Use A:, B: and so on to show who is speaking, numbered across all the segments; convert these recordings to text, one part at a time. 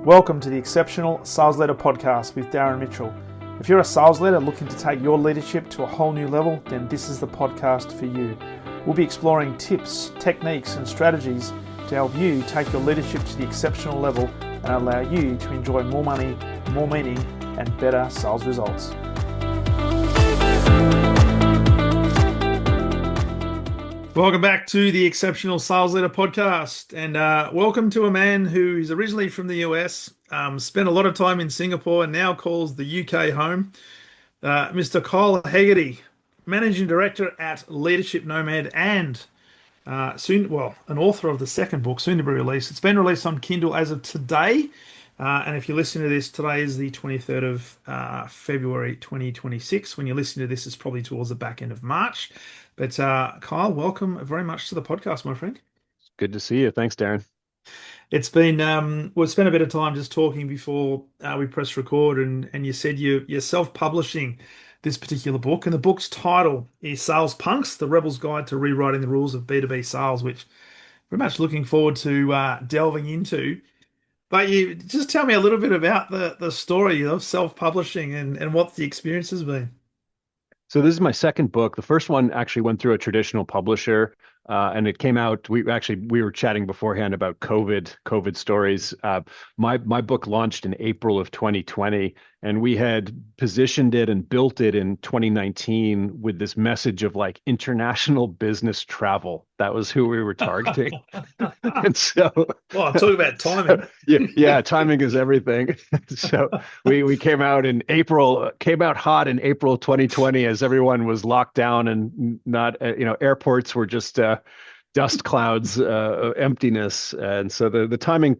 A: Welcome to the Exceptional Sales Leader Podcast with Darren Mitchell. If you're a sales leader looking to take your leadership to a whole new level, then this is the podcast for you. We'll be exploring tips, techniques, and strategies to help you take your leadership to the exceptional level and allow you to enjoy more money, more meaning, and better sales results. Welcome back to the Exceptional Sales Leader Podcast, and welcome to a man who is originally from the US, spent a lot of time in Singapore, and now calls the UK home, Mr. Kyle Hegarty, Managing Director at Leadership Nomad, and an author of the second book, soon to be released. It's been released on Kindle as of today, and if you're listening to this, today is the 23rd of February 2026. When you're listening to this, it's probably towards the back end of March. But Kyle, welcome very much to the podcast, my friend.
B: Good to see you. Thanks, Darren.
A: It's been we spent a bit of time just talking before we pressed record, and you said you're self-publishing this particular book, and the book's title is Sales Punks: The Rebel's Guide to Rewriting the Rules of B2B Sales, which we're very much looking forward to delving into. But you just tell me a little bit about the story of self-publishing and what the experience has been.
B: So this is my second book. The first one actually went through a traditional publisher, and it came out. We were chatting beforehand about COVID stories. My book launched in April of 2020, and we had positioned it and built it in 2019 with this message of like international business travel. That was who we were targeting. And so,
A: well, talk about timing.
B: Yeah, timing is everything. So we came out in April, came out hot in April 2020 as everyone was locked down and not, airports were just dust clouds of emptiness. And so the timing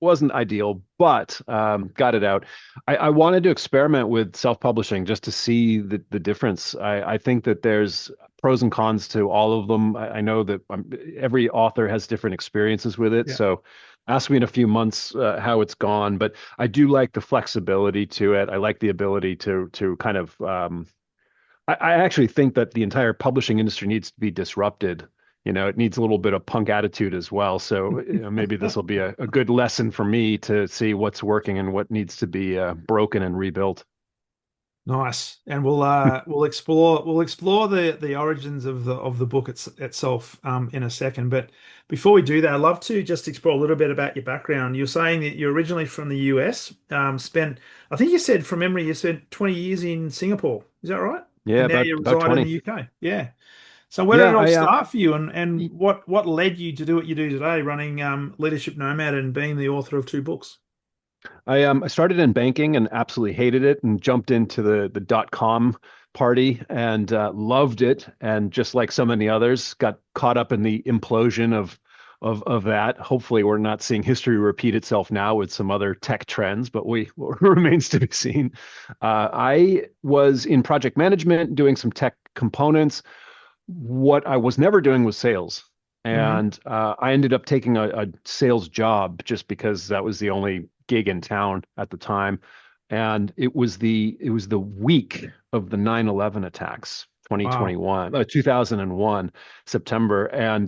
B: wasn't ideal, but got it out. I wanted to experiment with self-publishing just to see the difference. I think that there's pros and cons to all of them. I know that every author has different experiences with it. Yeah. So ask me in a few months how it's gone, but I do like the flexibility to it. I like the ability to kind of, I actually think that the entire publishing industry needs to be disrupted. It needs a little bit of punk attitude as well. So maybe this will be a good lesson for me to see what's working and what needs to be broken and rebuilt.
A: Nice, and we'll explore the origins of the book itself in a second. But before we do that, I'd love to just explore a little bit about your background. You're saying that you're originally from the US. I think you said from memory, you spent 20 years in Singapore. Is that right?
B: Yeah,
A: and now you reside in the UK. Yeah. So where did it all start for you, and what led you to do what you do today, running Leadership Nomad and being the author of 2 books?
B: I started in banking and absolutely hated it, and jumped into the .com party and loved it. And just like so many others, got caught up in the implosion of that. Hopefully, we're not seeing history repeat itself now with some other tech trends, but remains to be seen. I was in project management, doing some tech components. What I was never doing was sales. And I ended up taking a sales job just because that was the only gig in town at the time. And it was the week of the 9/11 attacks, 2001, September. And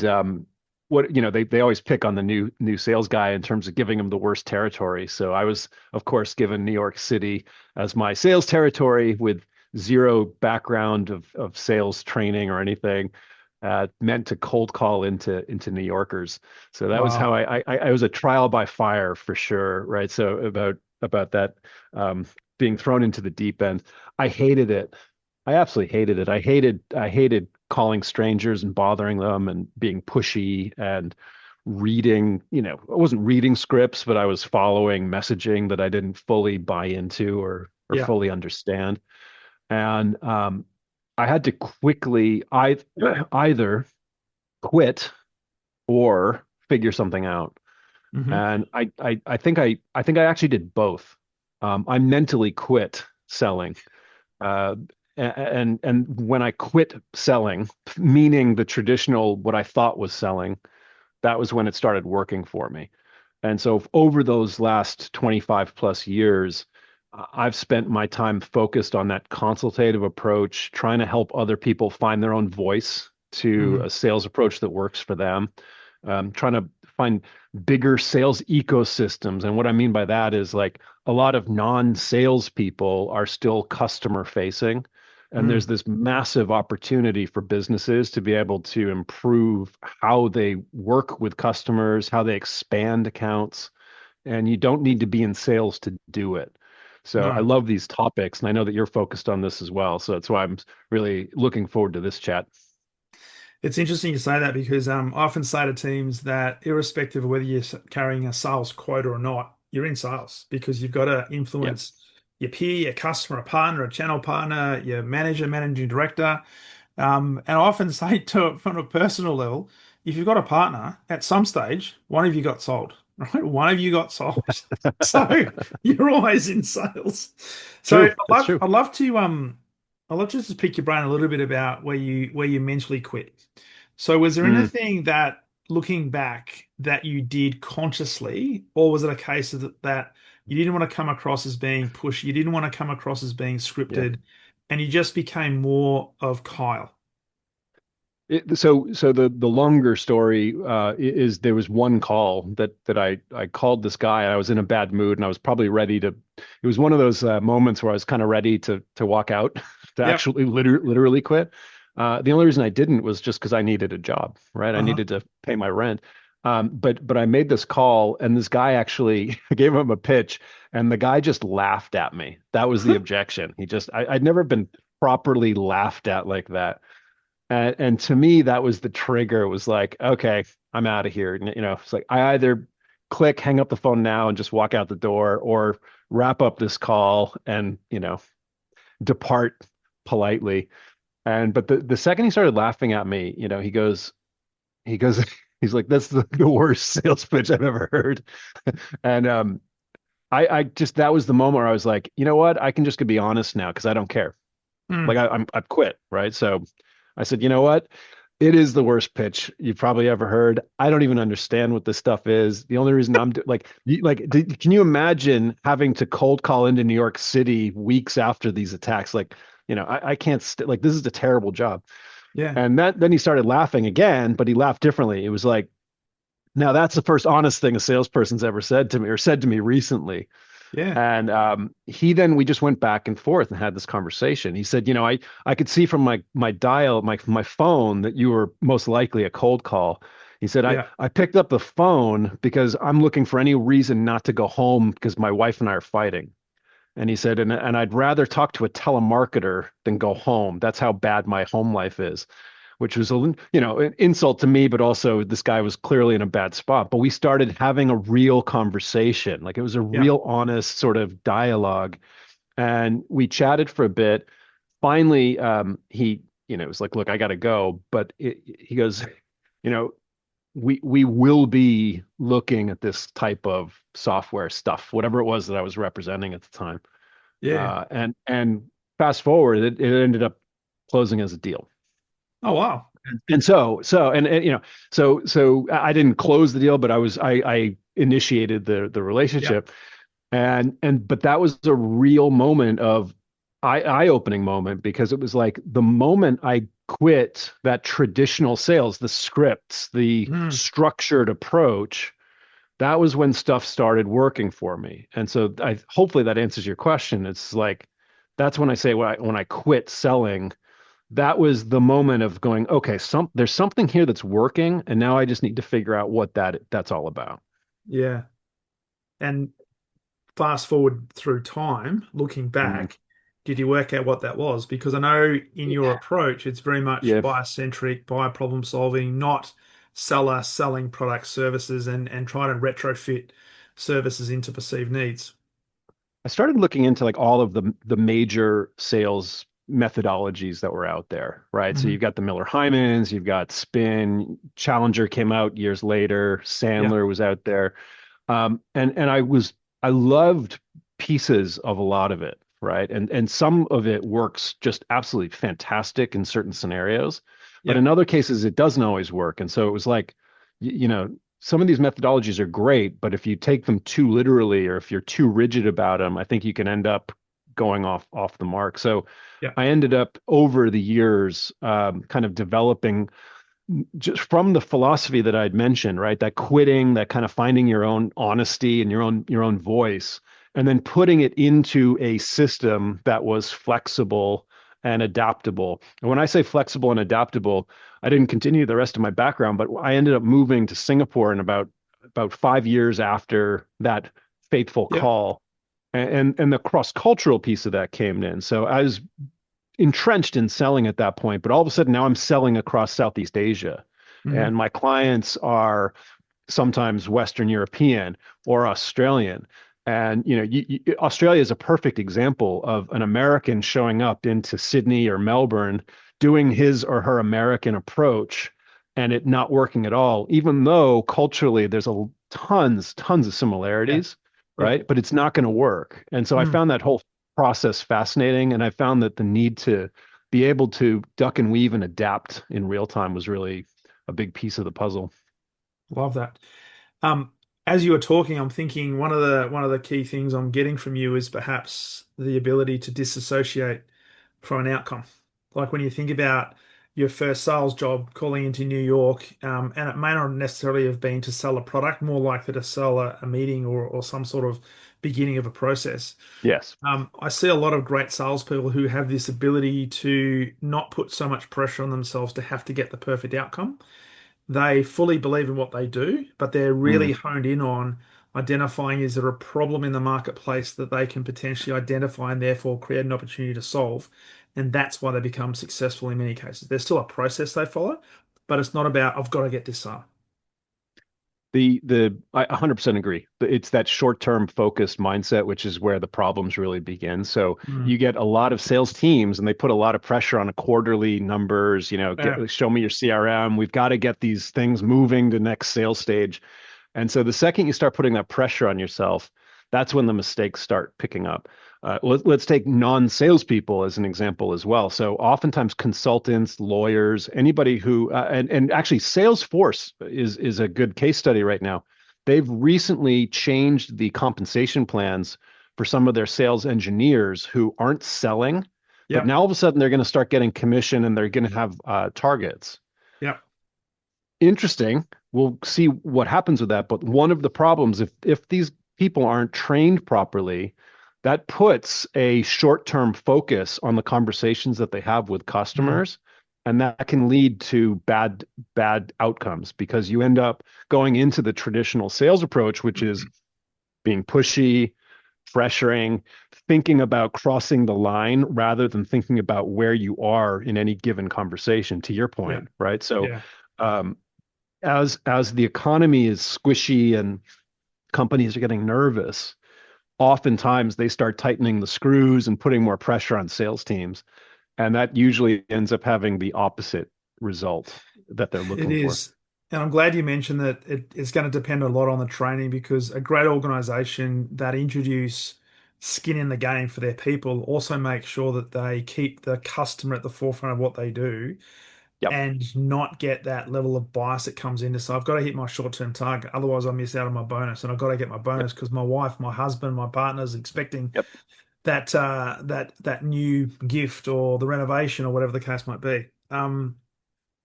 B: they always pick on the new sales guy in terms of giving him the worst territory. So I was, of course, given New York City as my sales territory with zero background of sales training or anything. Meant to cold call into New Yorkers. So that was how I was a trial by fire for sure, right? So about that being thrown into the deep end. I hated it. I absolutely hated it. I hated calling strangers and bothering them and being pushy and reading, I wasn't reading scripts, but I was following messaging that I didn't fully buy into or fully understand. And I had to quickly either quit or figure something out. And I think I actually did both. I mentally quit selling. And when I quit selling, meaning the traditional, what I thought was selling, that was when it started working for me. And so over those last 25 plus years, I've spent my time focused on that consultative approach, trying to help other people find their own voice to a sales approach that works for them. Trying to find bigger sales ecosystems. And what I mean by that is like a lot of non-sales people are still customer facing. And there's
A: Mm.
B: this massive opportunity for businesses to be able to improve how they work with customers, how they expand accounts, and you don't need to be in sales to do it. So I
A: No.
B: love these topics, and I know that you're focused on this as well. So that's why I'm really looking forward to this chat.
A: It's interesting you say that because I often say to teams that irrespective of whether you're carrying a sales quota or not, you're in sales because you've got to
B: Yeah.
A: influence your peer, your customer, a partner, a channel partner, your manager, managing director. And I often say to from a personal level, if you've got a partner, at some stage, one of you got sold, right? One of you got sold. So you're always in sales. So
B: True. That's true.
A: I'd love to just pick your brain a little bit about where you mentally quit. So was there
B: Mm,
A: anything that looking back that you did consciously, or was it a case of that you didn't want to come across as being pushy, you didn't want to come across as being
B: yeah.
A: scripted, and you just became more of Kyle?
B: So the longer story is there was one call that I called this guy. I was in a bad mood and I was probably ready to. It was one of those moments where I was kind of ready to walk out, to
A: Yep.
B: actually literally quit. The only reason I didn't was just because I needed a job, right? I
A: Uh-huh.
B: needed to pay my rent. But I made this call and this guy actually I gave him a pitch and the guy just laughed at me. That was the objection. I'd never been properly laughed at like that. And to me, that was the trigger. It was like, okay, I'm out of here. It's like I either click, hang up the phone now and just walk out the door, or wrap up this call and, depart politely. And but the second he started laughing at me, he goes, he's like, that's the worst sales pitch I've ever heard. And I just that was the moment where I was like, you know what? I can just be honest now because I don't care. Like
A: Mm.
B: I've quit, right? So I said, you know what? It is the worst pitch you've probably ever heard. I don't even understand what this stuff is. The only reason can you imagine having to cold call into New York City weeks after these attacks? Like, I can't like this is a terrible job.
A: Yeah.
B: And then he started laughing again, but he laughed differently. It was like, now that's the first honest thing a salesperson's ever said to me or said to me recently.
A: Yeah.
B: And we just went back and forth and had this conversation. He said, I could see from my phone that you were most likely a cold call. He said,
A: Yeah.
B: I picked up the phone because I'm looking for any reason not to go home because my wife and I are fighting. And he said, and I'd rather talk to a telemarketer than go home. That's how bad my home life is, which was an insult to me, but also this guy was clearly in a bad spot. But we started having a real conversation, like it was a
A: Yeah.
B: real honest sort of dialogue, and we chatted for a bit. Finally, he was like, "Look, I got to go," but he goes, you know. We will be looking at this type of software stuff, whatever it was that I was representing at the time.
A: Yeah.
B: And fast forward, it ended up closing as a deal.
A: Oh wow.
B: And so I didn't close the deal, but I initiated the
A: Yeah.
B: relationship, but that was a real moment of eye-opening moment because it was like the moment I quit that traditional sales, the scripts, the
A: Mm.
B: structured approach, that was when stuff started working for me. And so I hopefully that answers your question. It's like that's when I say when I quit selling, that was the moment of going, okay, there's something here that's working, and now I just need to figure out what that's all about.
A: Yeah. And fast forward through time, looking
B: Mhm.
A: back, did you work out what that was? Because I know in your approach, it's very much
B: Yeah,
A: buyer-centric, buyer problem solving, not seller selling products, services, and trying to retrofit services into perceived needs.
B: I started looking into like all of the major sales methodologies that were out there, right? So you've
A: Hmm.
B: got the Miller Hymans, you've got Spin, Challenger came out years later,
A: Yeah.
B: Sandler was out there. And I loved pieces of a lot of it, right? And some of it works just absolutely fantastic in certain scenarios, but
A: Yeah.
B: in other cases it doesn't always work. And so it was like, some of these methodologies are great, but if you take them too literally or if you're too rigid about them, I think you can end up going off the mark. So
A: Yeah.
B: I ended up over the years kind of developing just from the philosophy that I'd mentioned, right? That quitting, that kind of finding your own honesty and your own voice, and then putting it into a system that was flexible and adaptable. And when I say flexible and adaptable, I didn't continue the rest of my background, but I ended up moving to Singapore in about 5 years after that fateful
A: Yeah.
B: call. And the cross-cultural piece of that came in. So I was entrenched in selling at that point, but all of a sudden now I'm selling across Southeast Asia.
A: Hmm.
B: And my clients are sometimes Western European or Australian. And Australia is a perfect example of an American showing up into Sydney or Melbourne, doing his or her American approach, and it not working at all, even though culturally there's a tons of
A: Yeah.
B: similarities,
A: Yeah.
B: right? But it's not going to work. And so I
A: Mm.
B: found that whole process fascinating, and I found that the need to be able to duck and weave and adapt in real time was really a big piece of the puzzle.
A: Love that. Um, as you were talking, I'm thinking one of the key things I'm getting from you is perhaps the ability to disassociate from an outcome. Like when you think about your first sales job calling into New York, and it may not necessarily have been to sell a product, more likely to sell a meeting or some sort of beginning of a process.
B: Yes.
A: I see a lot of great salespeople who have this ability to not put so much pressure on themselves to have to get the perfect outcome. They fully believe in what they do, but they're
B: Mm.
A: really honed in on identifying is there a problem in the marketplace that they can potentially identify and therefore create an opportunity to solve. And that's why they become successful in many cases. There's still a process they follow, but it's not about, I've got to get this done.
B: The I 100% agree. It's that short-term focused mindset, which is where the problems really begin. So
A: Mm.
B: you get a lot of sales teams, and they put a lot of pressure on a quarterly numbers.
A: Yeah.
B: Show me your CRM. We've got to get these things moving to next sales stage. And so the second you start putting that pressure on yourself, that's when the mistakes start picking up. Let's take non-salespeople as an example as well. So oftentimes consultants, lawyers, anybody who, and actually Salesforce is a good case study right now. They've recently changed the compensation plans for some of their sales engineers who aren't selling, but
A: Yep.
B: now all of a sudden they're going to start getting commission and they're going to have targets.
A: Yep.
B: Interesting. We'll see what happens with that. But one of the problems, if these people aren't trained properly, that puts a short-term focus on the conversations that they have with
A: Mm.
B: customers, and that can lead to bad outcomes because you end up going into the traditional sales approach, which is being pushy, pressuring, thinking about crossing the line rather than thinking about where you are in any given conversation, to your
A: Yeah.
B: point, right? So
A: Yeah.
B: um, as the economy is squishy and companies are getting nervous, oftentimes they start tightening the screws and putting more pressure on sales teams, and that usually ends up having the opposite result that they're
A: It
B: looking for.
A: is. And I'm glad you mentioned that it's going to depend a lot on the training because a great organization that introduce skin in the game for their people also make sure that they keep the customer at the forefront of what they do
B: Yep,
A: and not get that level of bias that comes into. So I've got to hit my short-term target. Otherwise, I miss out on my bonus. And I've got to get my
B: yep,
A: bonus because my wife, my husband, my partner's expecting
B: yep.
A: that new gift or the renovation or whatever the case might be.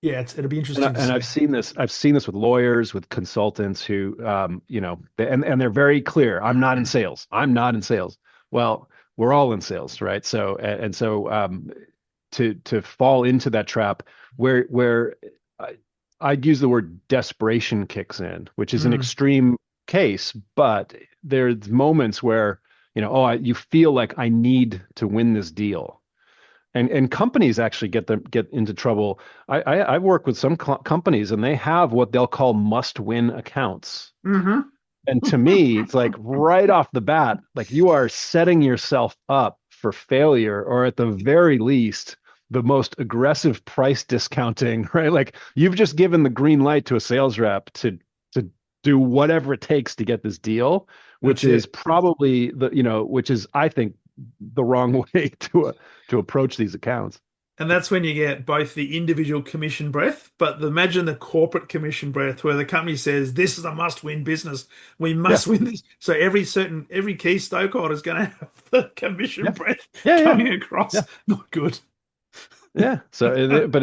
A: Yeah, it'll be
B: And,
A: interesting to
B: and
A: see.
B: I've seen this. I've seen this with lawyers, with consultants who, and they're very clear. I'm not in sales. I'm not in sales. Well, we're all in sales, right? So, to fall into that trap where I, I'd use the word desperation kicks in, which is an
A: Mm,
B: extreme case, but there's moments where you feel like I need to win this deal, and companies actually get into trouble. I've worked with some companies, and they have what they'll call must-win accounts.
A: hmm
B: And to me, it's like right off the bat, like you are setting yourself up for failure, or at the very least, the most aggressive price discounting, right? Like you've just given the green light to a sales rep to do whatever it takes to get this deal, which
A: That's
B: is
A: it.
B: probably which is, I think, the wrong way to approach these accounts.
A: And that's when you get both the individual commission breath, but imagine the corporate commission breath where the company says, this is a must-win business. We
B: Yeah,
A: must win this. So every key stakeholder is going to have the commission
B: yeah,
A: breath
B: yeah, yeah,
A: coming across.
B: yeah.
A: Not good.
B: Yeah. So, but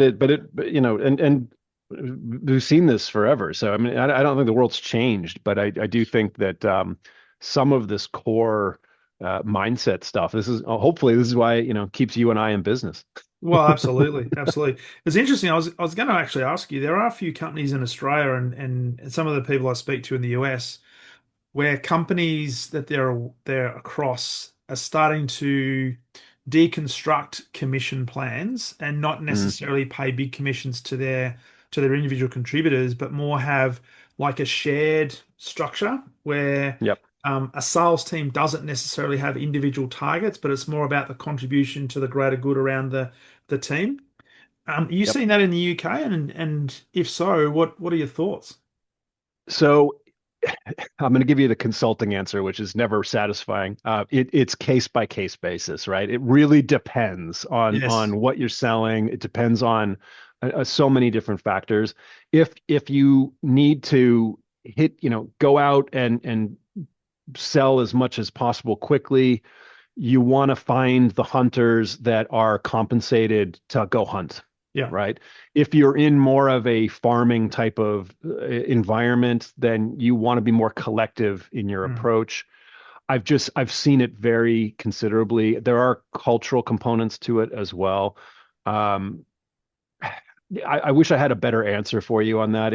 B: we've seen this forever. So I mean, I don't think the world's changed, but I do think that some of this core mindset stuff. This is hopefully this is why keeps you and I in business.
A: Well, absolutely, absolutely. It's interesting. I was going to actually ask you. There are a few companies in Australia and some of the people I speak to in the US where companies that they're across are starting to deconstruct commission plans and not
B: Mm,
A: necessarily pay big commissions to their individual contributors, but more have like a shared structure where
B: yep,
A: a sales team doesn't necessarily have individual targets, but it's more about the contribution to the greater good around the team. You
B: yep.
A: seen that in the UK, and if so, what are your thoughts?
B: So I'm going to give you the consulting answer, which is never satisfying. It's case by case basis, right? It really depends
A: Yes.
B: on what you're selling. It depends on so many different factors. If you need to go out and sell as much as possible quickly, you want to find the hunters that are compensated to go hunt,
A: Yeah.
B: right? If you're in more of a farming type of environment, then you want to be more collective in your
A: Mm.
B: approach. I've seen it vary considerably. There are cultural components to it as well. Um, I wish I had a better answer for you on that.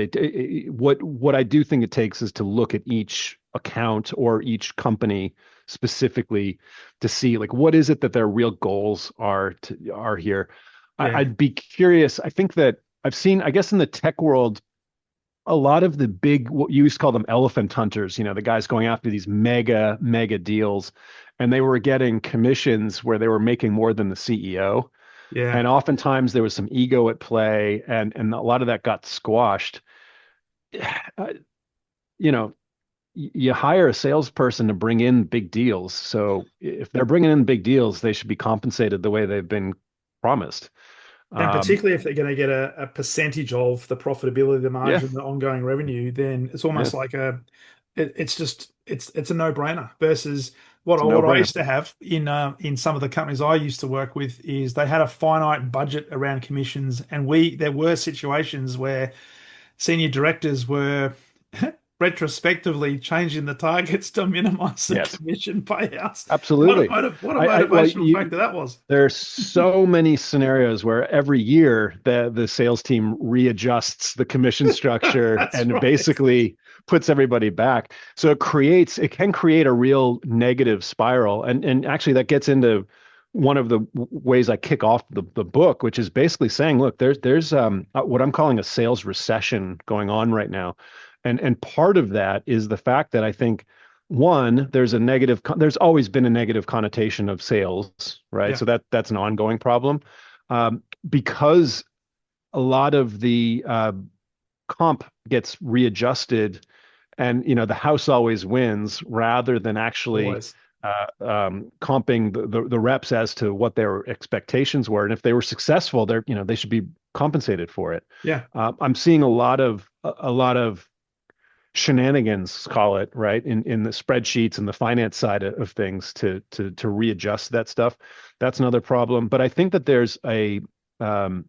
B: What I do think it takes is to look at each account or each company specifically to see like what is it that their real goals are here.
A: Yeah.
B: I'd be curious. I think that I've seen, I guess in the tech world, a lot of the big, what you used to call them elephant hunters, the guys going after these mega deals, and they were getting commissions where they were making more than the CEO.
A: Yeah.
B: And oftentimes there was some ego at play, and a lot of that got squashed. Uh, you know, you hire a salesperson to bring in big deals. So if they're bringing in big deals, they should be compensated the way they've been promised.
A: And
B: Um,
A: particularly if they're going to get a percentage of the profitability, the
B: yeah,
A: margin, the ongoing revenue, then it's
B: yeah,
A: almost like it's a no-brainer versus what
B: it's
A: I,
B: a
A: what I
B: no-brainer.
A: used to have in some of the companies I used to work with is they had a finite budget around commissions, and there were situations where senior directors were retrospectively changing the targets to minimize the
B: Yes,
A: commission payouts.
B: Absolutely.
A: What a
B: Well,
A: motivational factor that was.
B: there's so many scenarios where every year the sales team readjusts the commission structure
A: That's
B: and
A: right.
B: basically puts everybody back. So it can create a real negative spiral. And actually that gets into one of the ways I kick off the book, which is basically saying, look, there's what I'm calling a sales recession going on right now. And part of that is the fact that I think one, there's always been a negative connotation of sales, right?
A: Yeah.
B: So that's an ongoing problem. Because a lot of the comp gets readjusted, and the house always wins rather than actually
A: Always.
B: comping the reps as to what their expectations were, and if they were successful, they should be compensated for it.
A: Yeah.
B: I'm seeing a lot of shenanigans, call it, right, in the spreadsheets and the finance side of things to readjust that stuff. That's another problem. But I think that there's a um,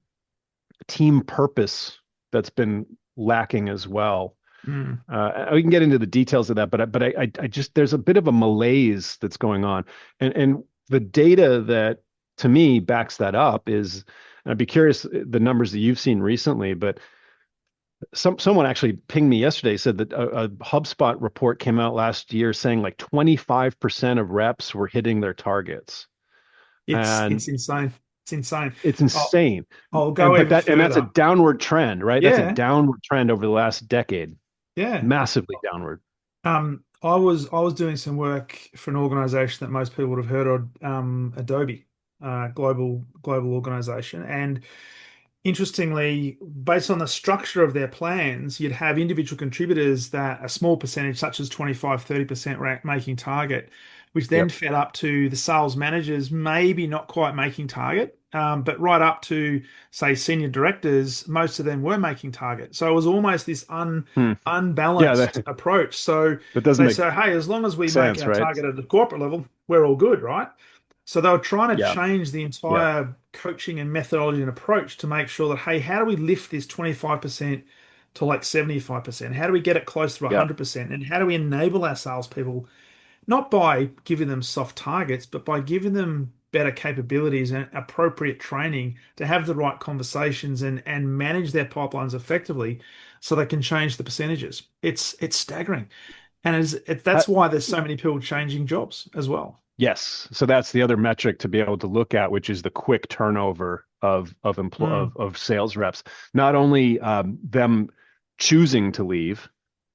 B: team purpose that's been lacking as well.
A: Mm.
B: We can get into the details of that, but I just there's a bit of a malaise that's going on, and the data that to me backs that up is, and I'd be curious the numbers that you've seen recently, but someone actually pinged me yesterday, said that a HubSpot report came out last year saying like 25% of reps were hitting their targets.
A: It's
B: And
A: insane. It's insane.
B: it's
A: I'll,
B: insane.
A: I'll
B: And
A: go
B: but
A: even
B: that's a
A: further.
B: downward trend, right? That's a
A: Yeah.
B: downward trend over the last decade,
A: Yeah.
B: massively downward.
A: I was doing some work for an organization that most people would have heard of, Adobe, global organization. And interestingly, based on the structure of their plans, you'd have individual contributors that a small percentage, such as 25, 30% making target, which then
B: Yep.
A: fed up to the sales managers, maybe not quite making target, but right up to, say, senior directors, most of them were making target. So it was almost this
B: Hmm. Yeah,
A: unbalanced approach. So
B: that doesn't
A: they
B: make
A: say, hey, as long as we make
B: sense,
A: our
B: right?
A: target at the corporate level, we're all good, right? So they were trying to
B: Yeah.
A: change the
B: Yeah.
A: entire coaching and methodology and approach to make sure that, hey, how do we lift this 25% to like 75%? How do we get it close to
B: Yeah.
A: 100%? And how do we enable our salespeople, not by giving them soft targets, but by giving them better capabilities and appropriate training to have the right conversations and manage their pipelines effectively so they can change the percentages. It's staggering. And
B: I,
A: that's why there's so many people changing jobs as well.
B: yes. So that's the other metric to be able to look at, which is the quick turnover
A: Mm,
B: of sales reps. Not only them choosing to leave,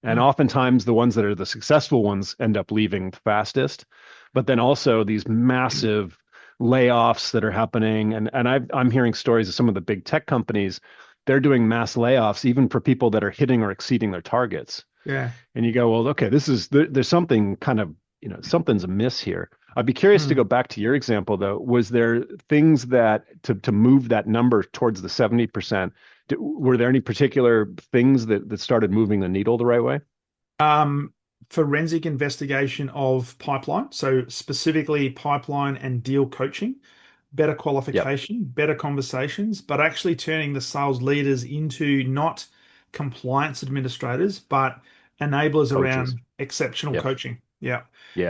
B: and
A: mm,
B: oftentimes the ones that are the successful ones end up leaving fastest, but then also these massive layoffs that are happening. And I'm hearing stories of some of the big tech companies. They're doing mass layoffs even for people that are hitting or exceeding their targets.
A: yeah.
B: And you go, well, okay, there's something kind of, something's amiss here. I'd be curious to go
A: Mm.
B: back to your example though. Was there things that to move that number towards the 70%? Were there any particular things that started moving the needle the right way?
A: Um, Forensic investigation of pipeline, so specifically pipeline and deal coaching, better
B: Yep,
A: qualification, better conversations, but actually turning the sales leaders into not compliance administrators, but enablers
B: coaches.
A: around exceptional
B: Yep.
A: coaching. Yeah.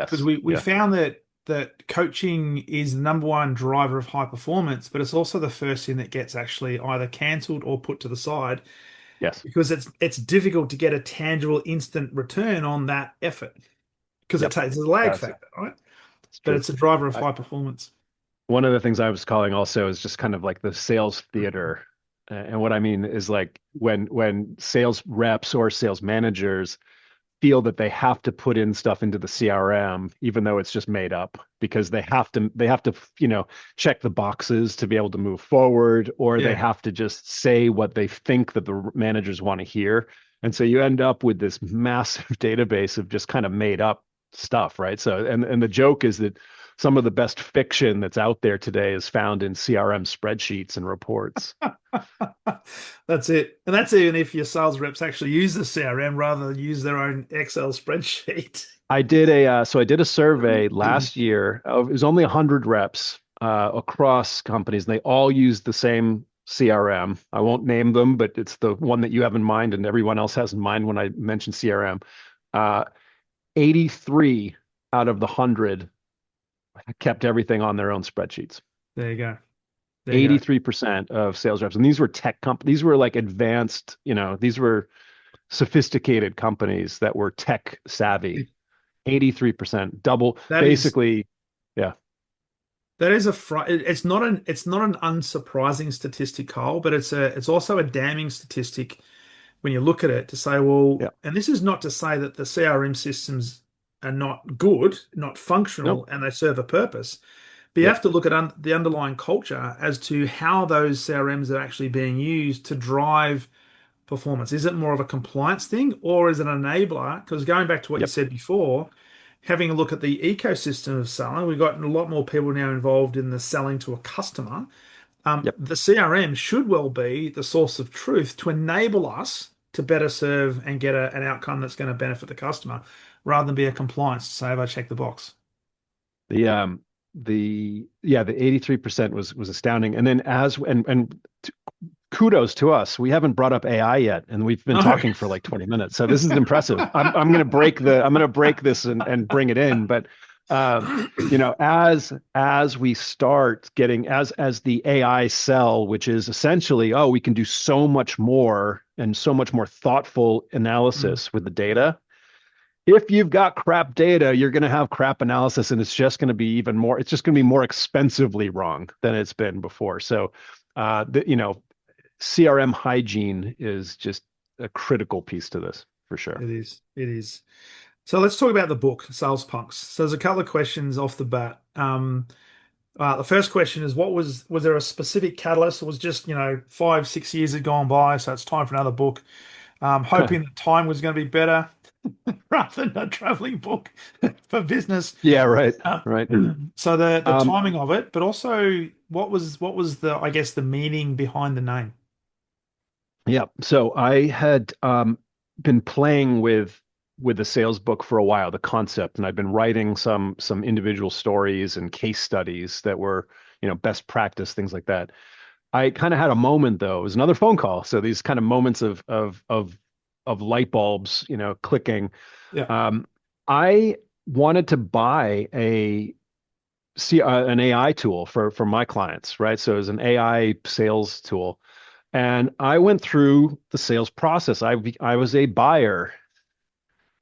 A: Because
B: Yes.
A: we
B: Yeah.
A: found that coaching is the number one driver of high performance, but it's also the first thing that gets actually either cancelled or put to the side
B: Yes.
A: because it's difficult to get a tangible instant return on that effort because it
B: Yep.
A: takes a lag
B: That's
A: factor, right?
B: it's
A: But
B: true.
A: it's a driver of
B: I,
A: high performance.
B: One of the things I was calling also is just kind of like the sales theater. And what I mean is like when sales reps or sales managers feel that they have to put in stuff into the CRM, even though it's just made up, because they have to, check the boxes to be able to move forward, or they
A: Yeah.
B: have to just say what they think that the managers want to hear. And so you end up with this massive database of just kind of made up stuff, right? So and the joke is that some of the best fiction that's out there today is found in CRM spreadsheets and reports.
A: That's it. And that's even if your sales reps actually use the CRM rather than use their own Excel spreadsheet.
B: I did a survey last year. It was only 100 reps across companies, and they all used the same CRM. I won't name them, but it's the one that you have in mind and everyone else has in mind when I mention CRM. Uh, 83 out of the 100 kept everything on their own spreadsheets.
A: There you go. There you go.
B: 83% of sales reps, and these were tech companies. These were like advanced, these were sophisticated companies that were tech savvy. 83%, double,
A: That is
B: basically. Yeah.
A: that is it's not an unsurprising statistic, Kyle, but it's also a damning statistic when you look at it to say, well,
B: Yeah.
A: and this is not to say that the CRM systems are not good, not functional,
B: Nope.
A: and they serve a purpose. But you
B: Yep.
A: have to look at the underlying culture as to how those CRMs are actually being used to drive performance. Is it more of a compliance thing or is it an enabler? Because going back to what you
B: Yep.
A: said before, having a look at the ecosystem of selling, we've got a lot more people now involved in the selling to a customer.
B: Yep.
A: The CRM should well be the source of truth to enable us to better serve and get an outcome that's going to benefit the customer rather than be a compliance to say, have I checked the box?
B: The the 83% was astounding. And then kudos to us. We haven't brought up AI yet, and we've been
A: No.
B: talking for like 20 minutes. So this is impressive. I'm gonna break this and bring it in. But uh, as we start getting as the AI sell, which is essentially, oh, we can do so much more and so much more thoughtful
A: Mm,
B: analysis with the data. If you've got crap data, you're going to have crap analysis, and it's just going to be even more. It's just going to be more expensively wrong than it's been before. So, CRM hygiene is just a critical piece to this for sure.
A: it is. It is. So let's talk about the book, Sales Punks. So there's a couple of questions off the bat. The first question is, was there a specific catalyst? It was just, 5, 6 years had gone by, so it's time for another book. Hoping that time was going to be better rather than a traveling book for business.
B: Yeah, right,
A: Uh,
B: right.
A: so the
B: Um,
A: timing of it, but also what was the I guess the meaning behind the name?
B: yeah. So I had been playing with. with the sales book for a while, the concept, and I've been writing some individual stories and case studies that were, best practice, things like that. I kind of had a moment though. It was another phone call. So these kind of moments of light bulbs, clicking.
A: Yeah.
B: Um, I wanted to buy an AI tool for my clients, right? So it was an AI sales tool, and I went through the sales process. I was a buyer.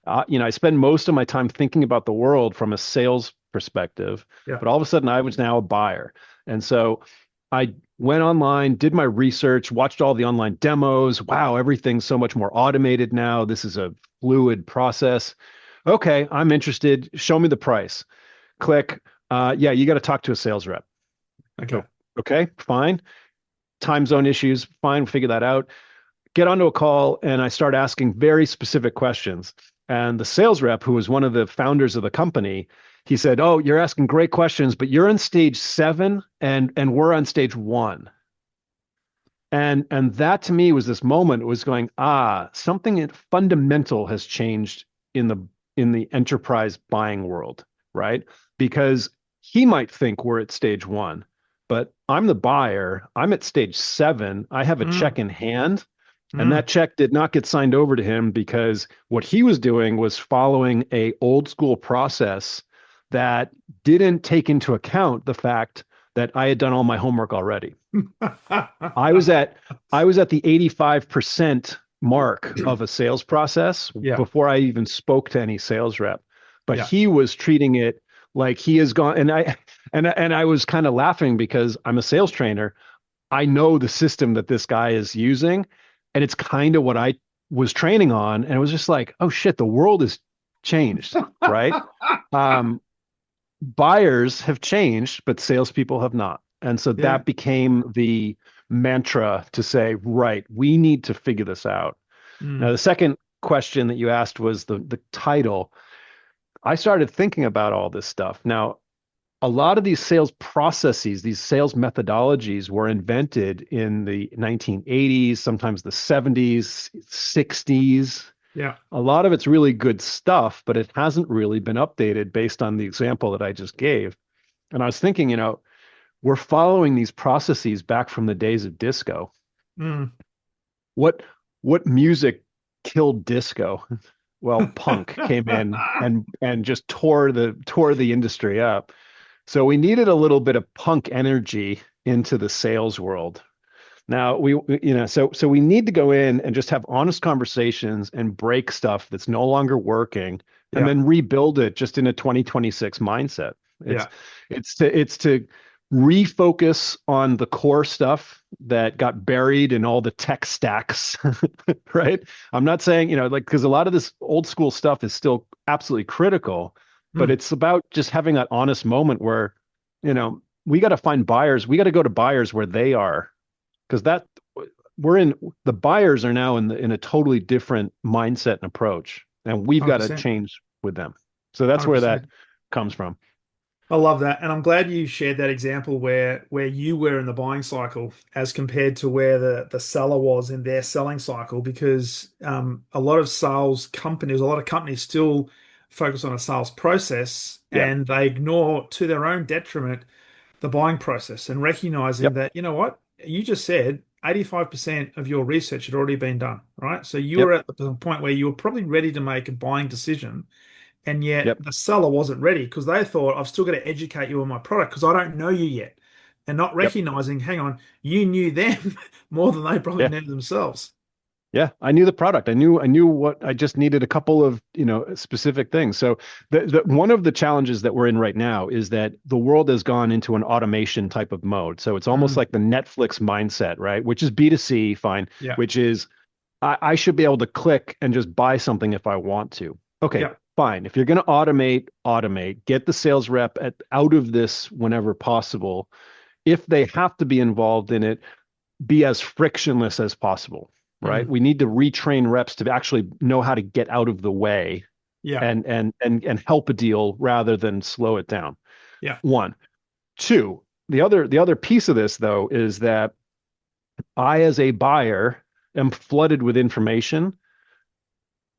B: I spend most of my time thinking about the world from a sales perspective,
A: Yeah.
B: but all of a sudden I was now a buyer. And so I went online, did my research, watched all the online demos. Wow, everything's so much more automated now. This is a fluid process. Okay, I'm interested. Show me the price. Click. Yeah, you got to talk to a sales rep.
A: Okay.
B: Oh, okay, fine. Time zone issues, fine, figure that out. Get onto a call and I start asking very specific questions. And the sales rep, who was one of the founders of the company, he said, "Oh, you're asking great questions, but you're on stage 7 and we're on stage 1." And that to me was this moment. It was going, something fundamental has changed in the enterprise buying world, right? Because he might think we're at stage 1, but I'm the buyer. I'm at stage 7. I have a
A: Mm,
B: check in hand, and
A: mm.
B: that check did not get signed over to him because what he was doing was following a old school process that didn't take into account the fact that I had done all my homework already. I was at I was at the 85% mark of a sales process
A: Yeah.
B: before I even spoke to any sales rep. But
A: Yeah.
B: he was treating it like he has gone, and I was kind of laughing because I'm a sales trainer. I know the system that this guy is using, and it's kind of what I was training on. And it was just like, oh shit, the world has changed, right? Um, Buyers have changed, but salespeople have not. And so
A: Yeah.
B: that became the mantra to say, right, we need to figure this out. Now,
A: Mm.
B: the second question that you asked was the title. I started thinking about all this stuff. Now, a lot of these sales processes, these sales methodologies were invented in the 1980s, sometimes the 70s, 60s.
A: Yeah.
B: A lot of it's really good stuff, but it hasn't really been updated based on the example that I just gave. And I was thinking, we're following these processes back from the days of disco.
A: Mm.
B: What what music killed disco? Well, punk came in and just tore the industry up. So we needed a little bit of punk energy into the sales world. Now so we need to go in and just have honest conversations and break stuff that's no longer working and
A: Yeah.
B: then rebuild it just in a 2026 mindset. It's
A: Yeah.
B: it's to refocus on the core stuff that got buried in all the tech stacks, right? I'm not saying, like because a lot of this old school stuff is still absolutely critical, but
A: Mm.
B: it's about just having that honest moment where, we got to find buyers. We got to go to buyers where they are because that we're in the buyers are now in a totally different mindset and approach, and we've got to
A: 100%.
B: change with them. So that's where that
A: 100%.
B: comes from.
A: I love that. And I'm glad you shared that example where you were in the buying cycle as compared to where the seller was in their selling cycle, because a lot of companies still focus on a sales process
B: Yep.
A: and they ignore to their own detriment the buying process and recognizing
B: Yep.
A: that, you know what, you just said 85% of your research had already been done, right? So you were
B: Yep.
A: at the point where you were probably ready to make a buying decision, and yet
B: Yep.
A: the seller wasn't ready because they thought, I've still got to educate you on my product because I don't know you yet. And not
B: Yep.
A: recognizing, hang on, you knew them more than they probably
B: Yeah.
A: knew themselves.
B: Yeah, I knew the product. I knew what I just needed a couple of, specific things. So the one of the challenges that we're in right now is that the world has gone into an automation type of mode. So it's almost
A: Mm,
B: like the Netflix mindset, right? Which is B2C, fine,
A: yeah,
B: which is I should be able to click and just buy something if I want to. Okay,
A: yeah,
B: fine. If you're going to automate, automate, get the sales rep out of this whenever possible. If they have to be involved in it, be as frictionless as possible, right?
A: mm,
B: We need to retrain reps to actually know how to get out of the way
A: yeah,
B: and help a deal rather than slow it down.
A: yeah.
B: One. Two, the other piece of this though is that I as a buyer am flooded with information.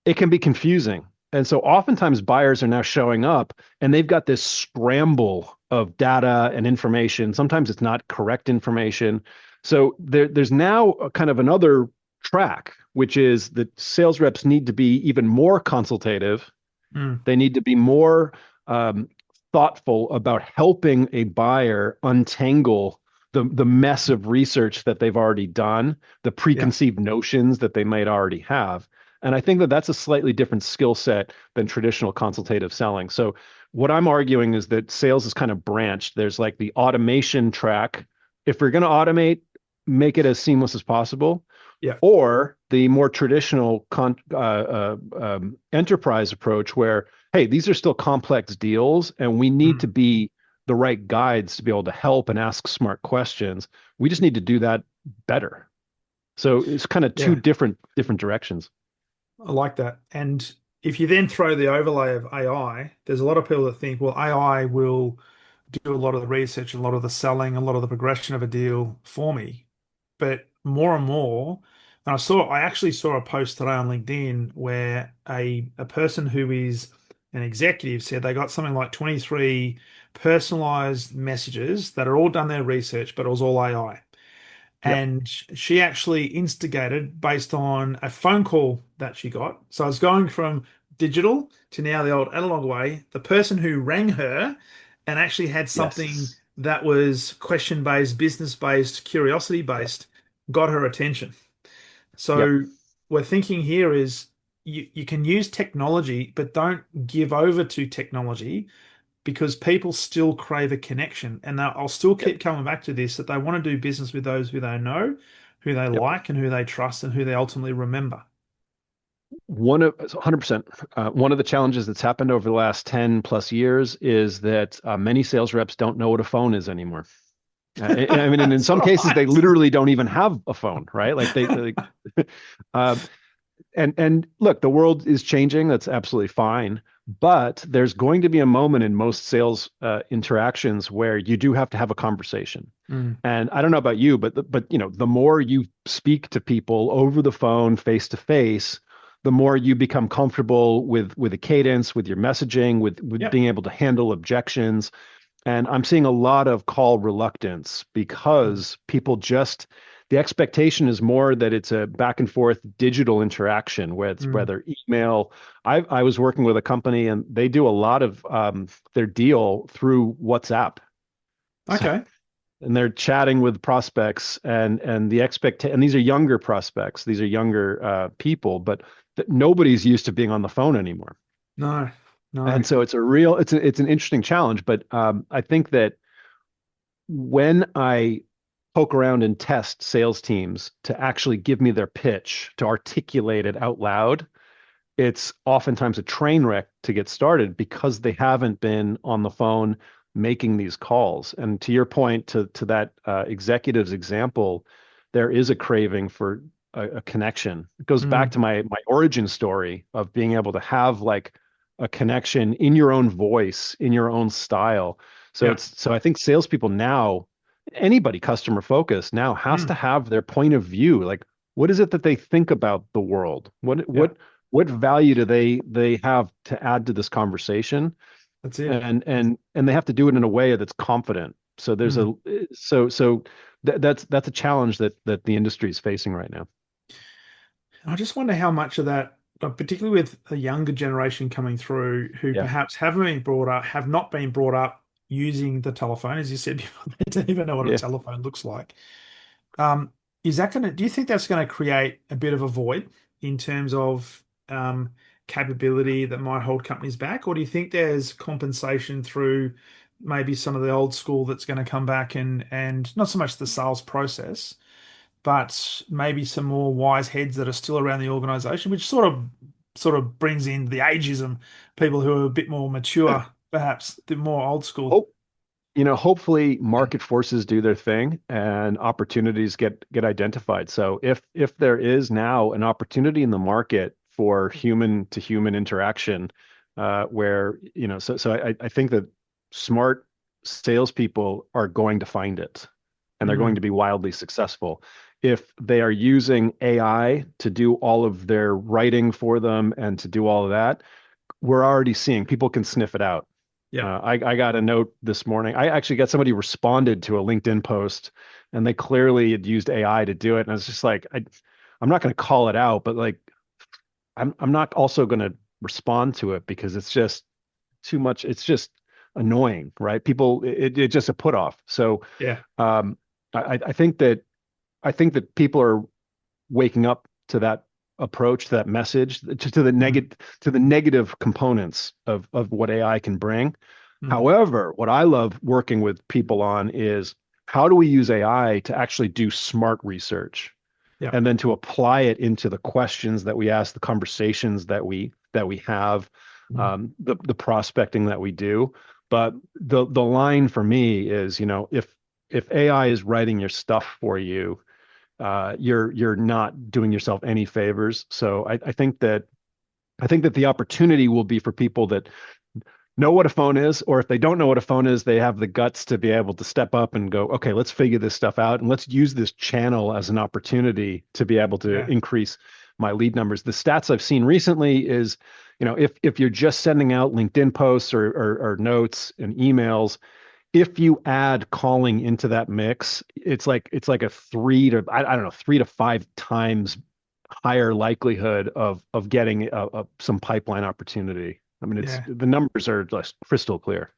B: It can be confusing. And so oftentimes buyers are now showing up and they've got this scramble of data and information. Sometimes it's not correct information. So there's now a kind of another track, which is that sales reps need to be even more consultative.
A: Mm.
B: They need to be more um, thoughtful about helping a buyer untangle the mess of research that they've already done, the
A: Yeah.
B: preconceived notions that they might already have. And I think that that's a slightly different skill set than traditional consultative selling. So what I'm arguing is that sales is kind of branched. There's like the automation track. If we're going to automate, make it as seamless as possible,
A: Yeah.
B: or the more traditional enterprise approach where, hey, these are still complex deals and we need to
A: Mm.
B: be the right guides to be able to help and ask smart questions. We just need to do that better. So it's kind of two
A: Yeah.
B: different directions.
A: I like that. And if you then throw the overlay of AI, there's a lot of people that think, well, AI will do a lot of the research, a lot of the selling, a lot of the progression of a deal for me. But more and more, and I actually saw a post today on LinkedIn where a person who is an executive said they got something like 23 personalized messages that are all done their research, but it was all AI.
B: Yep.
A: And she actually instigated based on a phone call that she got. So it's going from digital to now the old analog way. The person who rang her and actually had something
B: Yes.
A: that was question based, business based, curiosity
B: Yep.
A: based got her attention.
B: Yep.
A: So we're thinking here is you can use technology, but don't give over to technology because people still crave a connection. And I'll still
B: Yep.
A: keep coming back to this that they want to do business with those who they know, who they
B: Yep.
A: like, and who they trust, and who they ultimately remember.
B: One of 100%. One of the challenges that's happened over the last 10 plus years is that many sales reps don't know what a phone is anymore. I mean, and in
A: That's
B: some cases, they
A: right.
B: literally don't even have a phone, right? Like uh, and look, the world is changing. That's absolutely fine. But there's going to be a moment in most sales interactions where you do have to have a conversation.
A: Mm,
B: And I don't know about you, but the more you speak to people over the phone, face to face, the more you become comfortable with a cadence, with your messaging, with
A: yep.
B: being able to handle objections. And I'm seeing a lot of call reluctance
A: Mm,
B: because people just, the expectation is more that it's a back and forth digital interaction, where it's
A: mm.
B: whether email. I was working with a company and they do a lot of their deal through WhatsApp. So,
A: Okay.
B: and they're chatting with prospects and the and these are younger prospects, these are younger people, but nobody's used to being on the phone anymore.
A: No, no.
B: And so it's an interesting challenge, but I think that when I poke around and test sales teams to actually give me their pitch, to articulate it out loud, it's oftentimes a train wreck to get started because they haven't been on the phone making these calls. And to your point, to that executive's example, there is a craving for a connection. It goes back
A: Mm,
B: to my origin story of being able to have like a connection in your own voice, in your own style.
A: yeah.
B: So I think salespeople now, anybody customer focused now has to
A: Mm,
B: have their point of view. Like, what is it that they think about the world?
A: yeah.
B: What value do they have to add to this conversation?
A: That's it.
B: And they have to do it in a way that's confident. So there's
A: Mm.
B: a that's a challenge that the industry is facing right now.
A: I just wonder how much of that, particularly with a younger generation coming through who
B: Yeah.
A: perhaps haven't been brought up, have not been brought up using the telephone, as you said before, they don't even know what a
B: Yeah.
A: telephone looks like. Um, is that going to, do you think that's going to create a bit of a void in terms of capability that might hold companies back? Or do you think there's compensation through maybe some of the old school that's going to come back and not so much the sales process, but maybe some more wise heads that are still around the organization, which sort of brings in the ageism, people who are a bit more mature, perhaps, the more old school.
B: Hope hopefully market forces do their thing and opportunities get identified. So if there is now an opportunity in the market for human to human interaction, where I think that smart salespeople are going to find it and they're going
A: Mm,
B: to be wildly successful. If they are using AI to do all of their writing for them and to do all of that, we're already seeing people can sniff it out.
A: Yeah.
B: I got a note this morning. I actually got somebody responded to a LinkedIn post, and they clearly had used AI to do it. And I was just like, I'm not going to call it out, but like, I'm not also going to respond to it because it's just too much. It's just annoying, right? People, it's just a put off. So,
A: Yeah.
B: um, I think that people are waking up to that approach, to that message, to the
A: Mhm.
B: negative components of what AI can bring.
A: Mhm.
B: However, what I love working with people on is how do we use AI to actually do smart research
A: Yeah.
B: and then to apply it into the questions that we ask, the conversations that we have,
A: Mhm.
B: the prospecting that we do. But the line for me is, if AI is writing your stuff for you, you're not doing yourself any favors. So I think that the opportunity will be for people that know what a phone is, or if they don't know what a phone is, they have the guts to be able to step up and go, okay, let's figure this stuff out and let's use this channel as an opportunity to be able to
A: Yeah.
B: increase my lead numbers. The stats I've seen recently is, if you're just sending out LinkedIn posts or notes and emails, if you add calling into that mix, it's like a I don't know, 3 to 5 times higher likelihood of getting some pipeline opportunity. I mean, it's
A: Yeah.
B: the numbers are just crystal clear.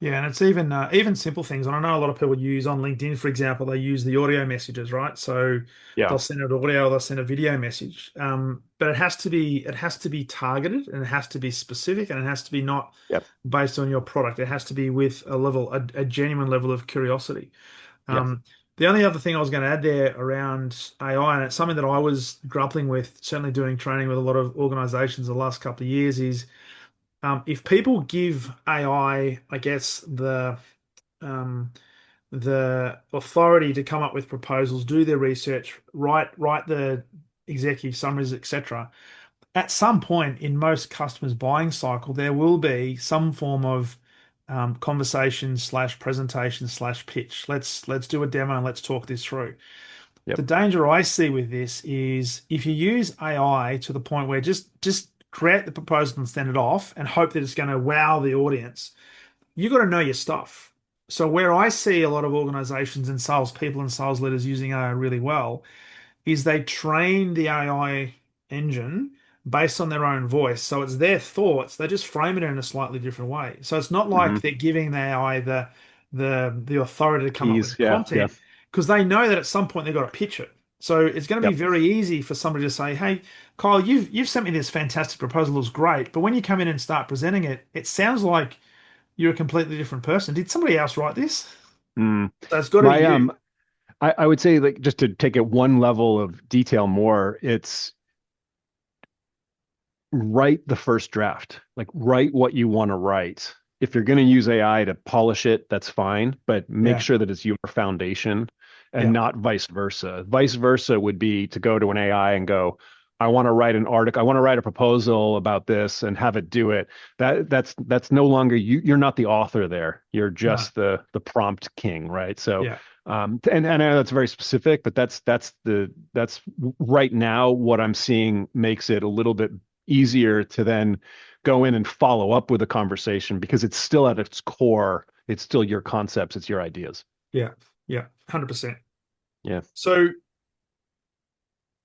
A: Yeah, and it's even simple things. And I know a lot of people use on LinkedIn, for example, they use the audio messages, right? So
B: Yeah.
A: they'll send an audio, they'll send a video message. But it has to be targeted and it has to be specific and it has to be not
B: Yep.
A: based on your product. It has to be with a genuine level of curiosity.
B: Yep.
A: The only other thing I was going to add there around AI, and it's something that I was grappling with, certainly doing training with a lot of organizations the last couple of years, is if people give AI, I guess, um, the authority to come up with proposals, do their research, write the executive summaries, etc. At some point in most customers' buying cycle, there will be some form of conversation slash presentation slash pitch. Let's do a demo and let's talk this through. The
B: Yep.
A: danger I see with this is if you use AI to the point where just create the proposal and send it off and hope that it's going to wow the audience, you got to know your stuff. So where I see a lot of organizations and salespeople and sales leaders using AI really well is they train the AI engine based on their own voice. So it's their thoughts. They just frame it in a slightly different way. So it's not
B: Hmm.
A: like they're giving the AI the authority to come up with
B: Keys.
A: the
B: Yeah. Yeah.
A: content because they know that at some point they've got to pitch it. So it's going to be
B: Yep.
A: very easy for somebody to say, "Hey, Kyle, you've sent me this fantastic proposal. It looks great, but when you come in and start presenting it, it sounds like you're a completely different person. Did somebody else write this?"
B: Mm.
A: So it's got to be
B: My
A: you.
B: I would say, like, just to take it one level of detail more, it's write the first draft. Like, write what you want to write. If you're going to use AI to polish it, that's fine, but make
A: Yeah,
B: sure that it's your foundation and
A: yeah,
B: not vice versa. Vice versa would be to go to an AI and go, I want to write an article, I want to write a proposal about this and have it do it. That's no longer you. You're not the author there. You're
A: no,
B: just the prompt king, right? So
A: yeah.
B: and I know that's very specific, but that's right now what I'm seeing makes it a little bit easier to then go in and follow up with a conversation because it's still at its core, it's still your concepts, it's your ideas.
A: Yeah, yeah, 100%.
B: Yeah,
A: So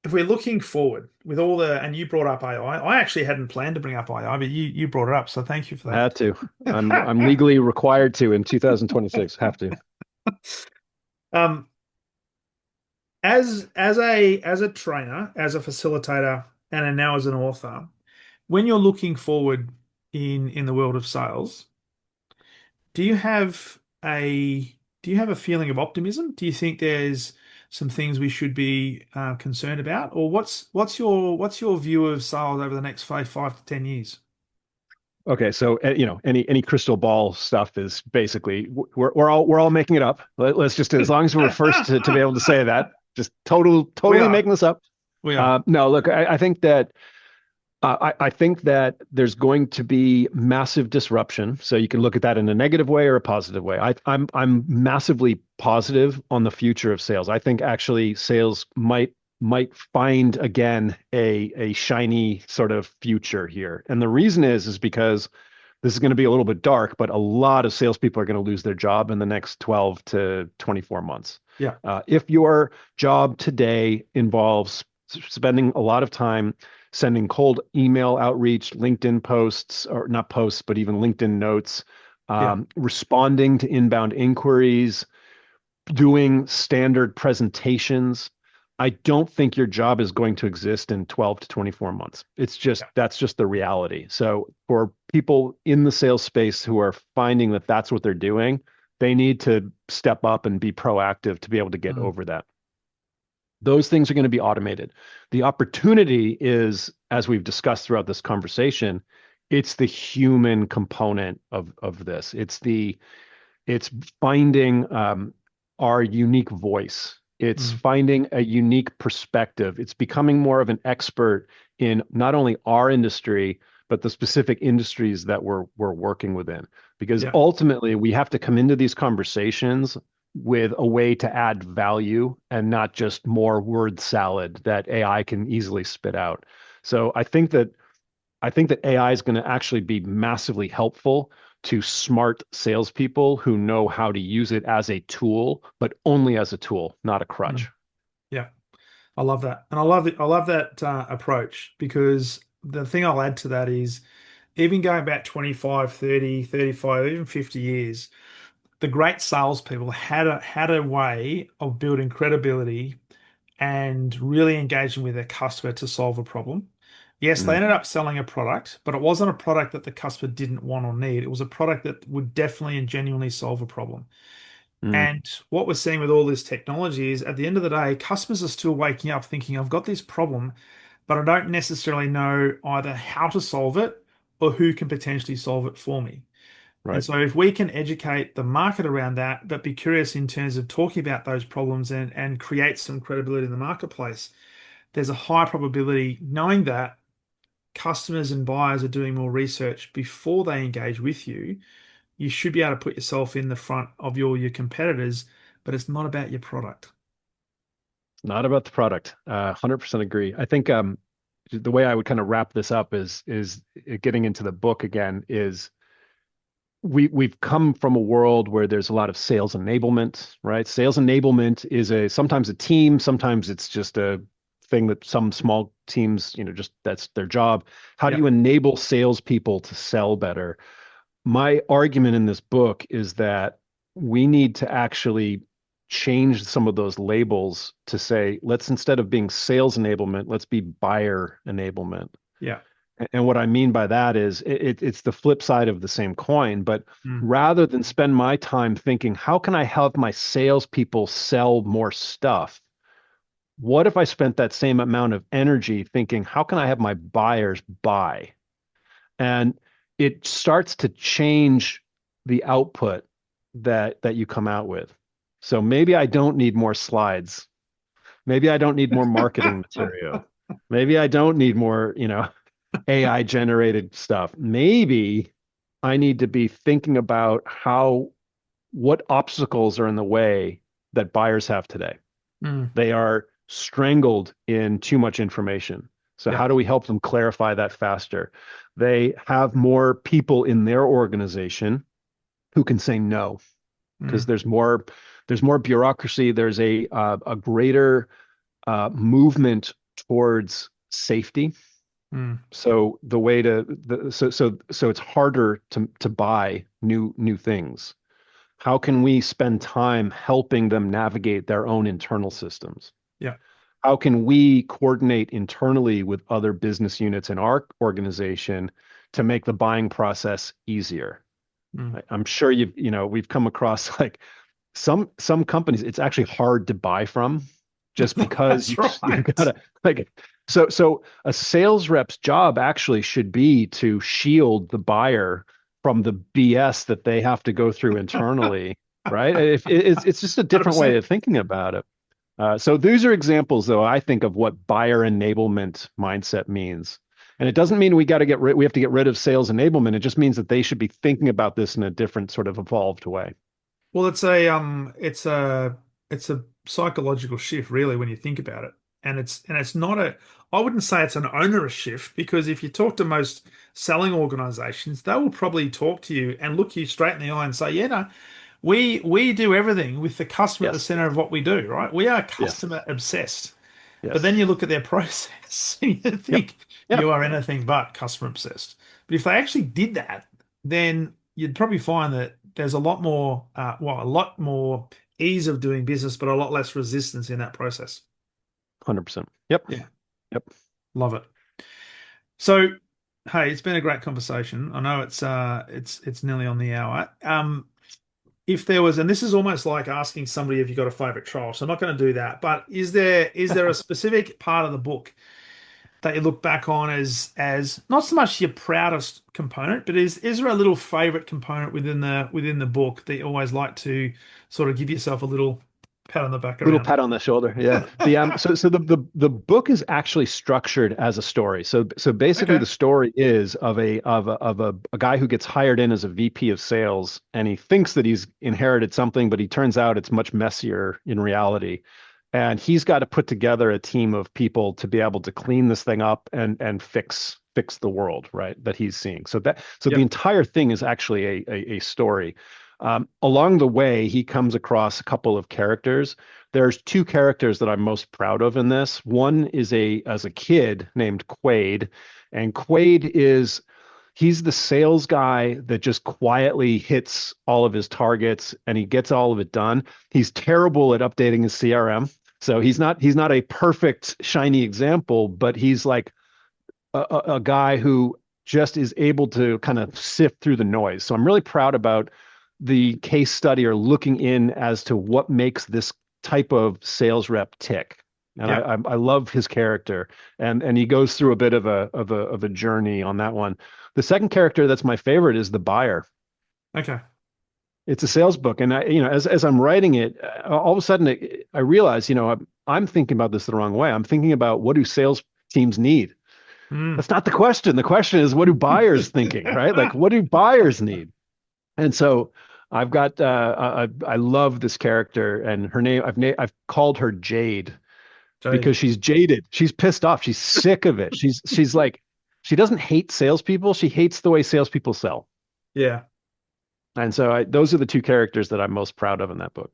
A: if we're looking forward with all and you brought up AI. I actually hadn't planned to bring up AI, but you brought it up, so thank you
B: I had to.
A: for
B: I'm legally required to in 2026. Have to.
A: that. Um, as a trainer, as a facilitator, and now as an author, when you're looking forward in the world of sales, do you have a do you have a feeling of optimism? Do you think there's some things we should be concerned about, or what's your view of sales over the next 5 to 10 years?
B: Okay, so any crystal ball stuff is basically we're all making it up. Let's just, as long as we're first to be able to say that, just
A: We
B: totally
A: are,
B: making this up.
A: we are.
B: No, look, I think that I think that there's going to be massive disruption. So you can look at that in a negative way or a positive way. I'm massively positive on the future of sales. I think actually sales might find again a shiny sort of future here. And the reason is because this is going to be a little bit dark, but a lot of salespeople are going to lose their job in the next 12 to 24 months.
A: Yeah.
B: If your job today involves spending a lot of time sending cold email outreach, LinkedIn posts, or not posts, but even LinkedIn notes,
A: Yeah.
B: responding to inbound inquiries, doing standard presentations, I don't think your job is going to exist in 12 to 24 months. It's just,
A: Yeah.
B: that's just the reality. So for people in the sales space who are finding that that's what they're doing, they need to step up and be proactive to be able to get
A: Mm.
B: over that. Those things are going to be automated. The opportunity is, as we've discussed throughout this conversation, it's the human component of this. It's finding our unique voice. It's
A: Mm.
B: finding a unique perspective. It's becoming more of an expert in not only our industry, but the specific industries that we're working within. Because
A: Yeah.
B: ultimately, we have to come into these conversations with a way to add value and not just more word salad that AI can easily spit out. So I think that AI is going to actually be massively helpful to smart salespeople who know how to use it as a tool, but only as a tool, not a
A: Mm.
B: crutch.
A: Yeah. I love that. And I love that approach because the thing I'll add to that is even going back 25, 30, 35, even 50 years, the great salespeople had a way of building credibility and really engaging with their customer to solve a problem. Yes, they
B: Mm,
A: ended up selling a product, but it wasn't a product that the customer didn't want or need. It was a product that would definitely and genuinely solve a problem.
B: mm,
A: And what we're seeing with all this technology is at the end of the day, customers are still waking up thinking, I've got this problem, but I don't necessarily know either how to solve it or who can potentially solve it for me. And
B: right.
A: so if we can educate the market around that, but be curious in terms of talking about those problems and create some credibility in the marketplace, there's a high probability knowing that customers and buyers are doing more research before they engage with you. You should be able to put yourself in the front of your competitors, but it's not about your product.
B: It's not about the product. 100% agree. I think the way I would kind of wrap this up is getting into the book again is we've come from a world where there's a lot of sales enablement, right? Sales enablement is a sometimes a team, sometimes it's just a thing that some small teams, just that's their job. How do
A: Yeah.
B: you enable salespeople to sell better? My argument in this book is that we need to actually change some of those labels to say, let's instead of being sales enablement, let's be buyer enablement.
A: Yeah.
B: And what I mean by that is it's the flip side of the same coin. But
A: Mm.
B: rather than spend my time thinking, how can I help my salespeople sell more stuff? What if I spent that same amount of energy thinking, how can I have my buyers buy? And it starts to change the output that you come out with. So maybe I don't need more slides. Maybe I don't need more marketing material. Maybe I don't need more, AI generated stuff. Maybe I need to be thinking about what obstacles are in the way that buyers have today.
A: Mm.
B: They are strangled in too much information. So
A: Yeah.
B: how do we help them clarify that faster? They have more people in their organization who can say no because
A: Mm.
B: there's more bureaucracy. There's a greater movement towards safety.
A: Mm.
B: So the way to the, so it's harder to buy new things. How can we spend time helping them navigate their own internal systems?
A: Yeah.
B: How can we coordinate internally with other business units in our organization to make the buying process easier?
A: Mm.
B: I'm sure we've come across like some companies, it's actually hard to buy from just because
A: That's
B: you've got
A: right.
B: to like so a sales rep's job actually should be to shield the buyer from the BS that they have to go through internally, right? If it's just a different way
A: 100%.
B: of thinking about it. So these are examples, though, I think of what buyer enablement mindset means. And it doesn't mean we have to get rid of sales enablement. It just means that they should be thinking about this in a different sort of evolved way.
A: Well, it's a psychological shift, really, when you think about it. And it's not I wouldn't say it's an onerous shift, because if you talk to most selling organizations, they will probably talk to you and look you straight in the eye and say, yeah, no, we do everything with the customer at the
B: Yes.
A: center of what we do, right? We are
B: Yes.
A: customer obsessed. But then
B: Yes.
A: you look at their process and you
B: Yep.
A: think you
B: Yep.
A: are anything but customer obsessed. But if they actually did that, then you'd probably find that there's a lot more, a lot more ease of doing business, but a lot less resistance in that process.
B: 100%. Yep.
A: Yeah,
B: Yep.
A: love it. So, hey, it's been a great conversation. I know it's nearly on the hour. If there was, and this is almost like asking somebody if you got a favorite trial, so I'm not going to do that. But is there a specific part of the book that you look back on as not so much your proudest component, but is there a little favorite component within the book that you always like to sort of give yourself a little pat on the back
B: Little
A: around?
B: pat on the shoulder. Yeah. The book is actually structured as a story. So basically
A: Okay.
B: the story is of a guy who gets hired in as a VP of sales, and he thinks that he's inherited something, but he turns out it's much messier in reality. And he's got to put together a team of people to be able to clean this thing up and fix the world, right, that he's seeing. So the
A: Yep.
B: entire thing is actually a story. Along the way, he comes across a couple of characters. There's two characters that I'm most proud of in this. One is as a kid named Quaid, and Quaid he's the sales guy that just quietly hits all of his targets and he gets all of it done. He's terrible at updating his CRM. So he's not a perfect shiny example, but he's like a guy who just is able to kind of sift through the noise. So I'm really proud about the case study, or looking in as to what makes this type of sales rep tick. And
A: Yep.
B: I love his character, and he goes through a bit of a journey on that one. The second character that's my favorite is the buyer.
A: Okay.
B: It's a sales book, and as I'm writing it, all of a sudden I realize, I'm thinking about this the wrong way. I'm thinking about, what do sales teams need?
A: Mm.
B: That's not the question. The question is, what do buyers thinking, right? Like, what do buyers need? And so I've got I love this character, and her name, I've called her Jade,
A: Jade.
B: because she's jaded. She's pissed off. She's sick of it. She's like, she doesn't hate salespeople. She hates the way salespeople sell.
A: Yeah.
B: And so those are the two characters that I'm most proud of in that book.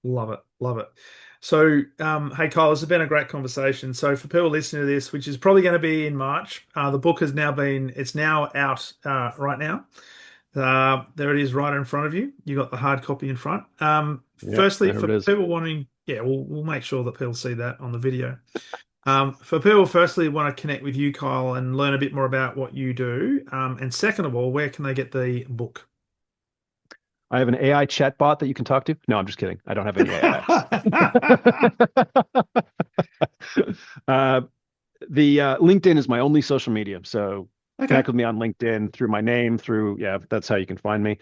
A: Love it. Love it. So, hey, Kyle, this has been a great conversation. So, for people listening to this, which is probably going to be in March, the book it's now out right now. There it is, right in front of you. You got the hard copy in front.
B: Yeah,
A: Firstly,
B: there
A: for
B: it is.
A: people wanting, yeah, we'll make sure that people see that on the video. For people, firstly, want to connect with you, Kyle, and learn a bit more about what you do. And second of all, where can they get the book?
B: I have an AI chatbot that you can talk to. No, I'm just kidding. I don't have any AI. The LinkedIn is my only social media. So
A: Okay.
B: connect with me on LinkedIn through my name, that's how you can find me.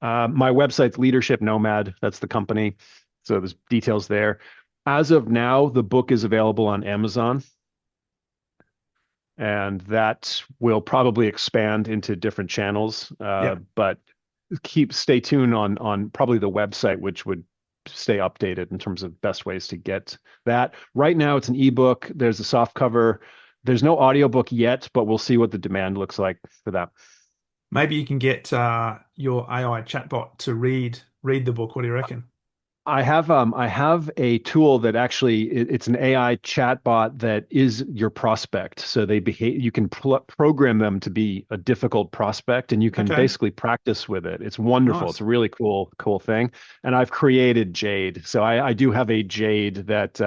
B: My website's Leadership Nomad. That's the company. So there's details there. As of now, the book is available on Amazon, and that will probably expand into different channels.
A: Yeah.
B: But stay tuned on probably the website, which would stay updated in terms of best ways to get that. Right now, it's an ebook. There's a soft cover. There's no audiobook yet, but we'll see what the demand looks like for that.
A: Maybe you can get your AI chatbot to read the book. What do you reckon?
B: I have a tool that actually, it's an AI chatbot that is your prospect. So you can program them to be a difficult prospect, and you can
A: Okay.
B: basically practice with it. It's wonderful. It's
A: Nice.
B: a really cool thing. And I've created Jade. So I do have a Jade that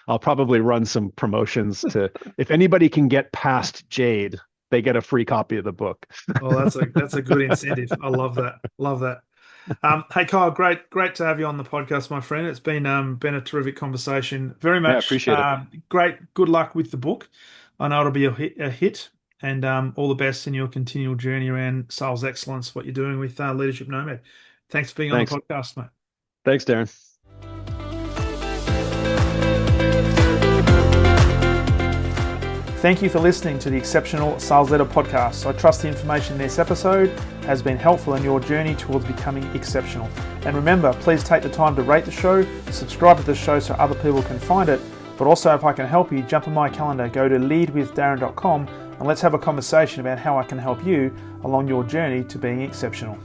B: I'll probably run some promotions to. If anybody can get past Jade, they get a free copy of the book.
A: Well, that's a good incentive. I love that. Love that. Hey Kyle, great to have you on the podcast, my friend. It's been a terrific conversation. Very
B: Yeah,
A: much
B: appreciate it.
A: great. Good luck with the book. I know it'll be a hit, and all the best in your continual journey around sales excellence. What you're doing with Leadership Nomad. Thanks for being on the
B: Thanks.
A: podcast, mate.
B: Thanks, Darren.
A: Thank you for listening to the Exceptional Sales Leader podcast. I trust the information in this episode has been helpful in your journey towards becoming exceptional. And remember, please take the time to rate the show, subscribe to the show so other people can find it, but But also, if I can help you, jump on my calendar, go to leadwithdarren.com, and let's have a conversation about how I can help you along your journey to being exceptional.